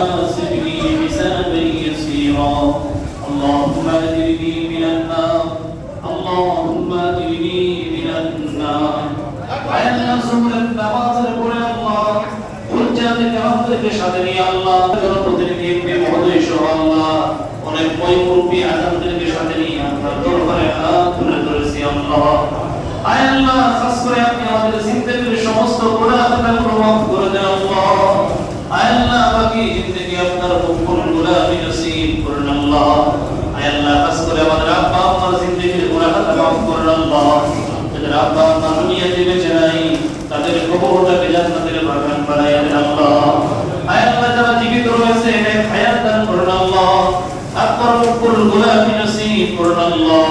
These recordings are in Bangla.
وحاسبني حسابا يسيرا اللهم أجرني من النار اللهم أجرني من النار وأن زور النماز পড়ে আল্লাহ হুজ্জাতকে আমাদেরকে সাথে নিয়ে আল্লাহ জনপ্রতিনিধি এমপি মহোদয় সহ আল্লাহ অনেক বই মুরব্বি আজানদেরকে সাথে নিয়ে আপনার দরবারে হাত তুলে ধরেছি আল্লাহ আয় আল্লাহ খাস করে আপনি আমাদের জিন্দেগির সমস্ত গুনাহগুলো মাফ করে দেন আল্লাহ আয় আল্লাহ বাকি জিন্দেগি আপনার হুকুম গোলামি নসিব করুন আল্লাহ আয় আল্লাহ খাস করে আমাদের আব্বা আম্মার জিন্দেগির গুনাহটা মাফ করুন আল্লাহ যাদের আব্বা আম্মা দুনিয়াতে বেঁচে নাই তাদের কবরটাকে জান্নাতের বাগান বানায় দেন আল্লাহ আয় আল্লাহ যারা জীবিত রয়েছে নেক হায়াত দান করুন আল্লাহ আপনার হুকুম গোলামি নসিব করুন আল্লাহ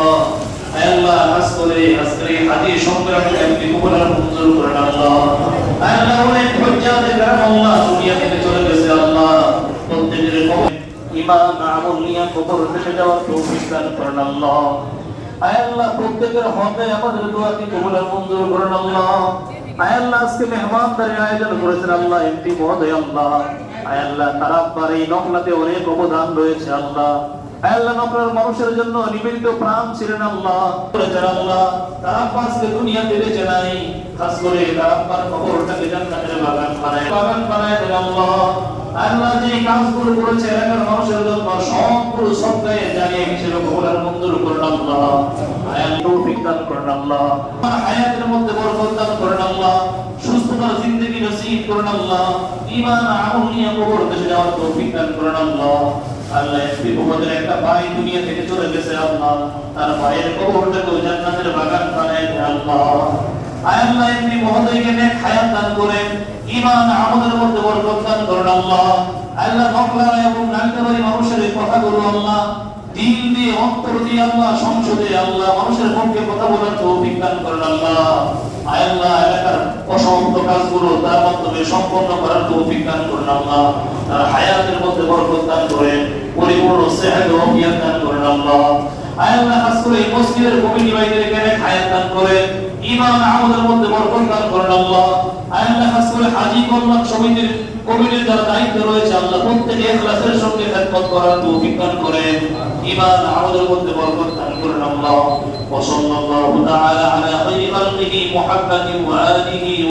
আয় আল্লাহ খাস করে আজকের হাদিস সংগ্রামে আপনি কবুল আর মঞ্জুর করেন আল্লাহ আয় আল্লাহ অনেক হুজ্জাতে কারাম আল্লাহ দুনিয়া থেকে চলে গেছে আল্লাহ প্রত্যেকের কবর ঈমান আমল নিয়ে কবর থেকে যাওয়ার তৌফিক দান করেন আল্লাহ আয় আল্লাহ প্রত্যেকের হতে আমাদের দোয়াকে কবুল আর মঞ্জুর করেন আল্লাহ আয় আল্লাহ আজকে মেহমানদারের আয়োজন করেছেন আল্লাহ এমপি মহোদয় আল্লাহ আয় আল্লাহ তার আব্বার এই নকলাতে অনেক অবদান রয়েছে আল্লাহ আল্লাহ নকলার মানুষের জন্য নিবেদিত প্রাণ ছিলেন আল্লাহ করেছেন আল্লাহ তার আব্বাসকে দুনিয়াতে বেঁচে নাই খাস করে তার আব্বার কবরটাকে জান্নাতের বাগান বানায় দেন আল্লাহ আল্লাহ যে কাজগুলো করেছে এলাকার মানুষের জন্য সবগুলো সবটাই জানিয়ে হিসেবে কবুল আর মঞ্জুর করেন আল্লাহ আল্লাহ তৌফিক দান করেন আল্লাহ হায়াতের মধ্যে বরকত দান করেন আল্লাহ সুস্থতার জিন্দেগি নসিব করেন আল্লাহ ঈমান আমল নিয়ে কবর থেকে যাওয়ার তৌফিক দান করেন আল্লাহ আল্লাহ এসপি মুহাম্মদের একটা ভাই দুনিয়া থেকে চলে গেছে আল্লাহ তার ভাইয়ের কবরটাকে জান্নাতের বাগান বানায় দেন আল্লাহ আয় আল্লাহ এমপি মহোদয়কে নেক হায়াত দান করেন ঈমান আমলের মধ্যে বরকত দান করেন আল্লাহ আল্লাহ নকলারা এবং নাগরিক মানুষের এই কথাগুলো আল্লাহ দিল দিয়ে অন্তর দিয়ে আল্লাহ সংসদে আল্লাহ মানুষের পক্ষে কথা বলার তৌফিক দান করেন আল্লাহ আয় আল্লাহ এলাকার অসমাপ্ত কাজগুলো তার মাধ্যমে সম্পন্ন করার তৌফিক দান করেন আল্লাহ তার হায়াতের মধ্যে বরকত দান করেন পরিপূর্ণ সেহত ও জ্ঞান দান করেন আল্লাহ আয় আল্লাহ খাস করে এই মসজিদের কমিটি ভাইদেরকে নেক হায়াত দান করেন ঈমান আমলের মধ্যে বরকত দান করেন আল্লাহ আয় আল্লাহ খাস করে হাজী কল্যাণ সমিতির কমিটির যারা দায়িত্ব রয়েছে আল্লাহ প্রত্যেকে ইখলাসের সঙ্গে খেদমত করার তৌফিক দান করেন ঈমান আমলের মধ্যে বরকত দান করেন আল্লাহ ওয়া সাল্লাল্লাহু তাআলা আলা খায়রি খালকিহি মুহাম্মাদিন ওয়া আলিহি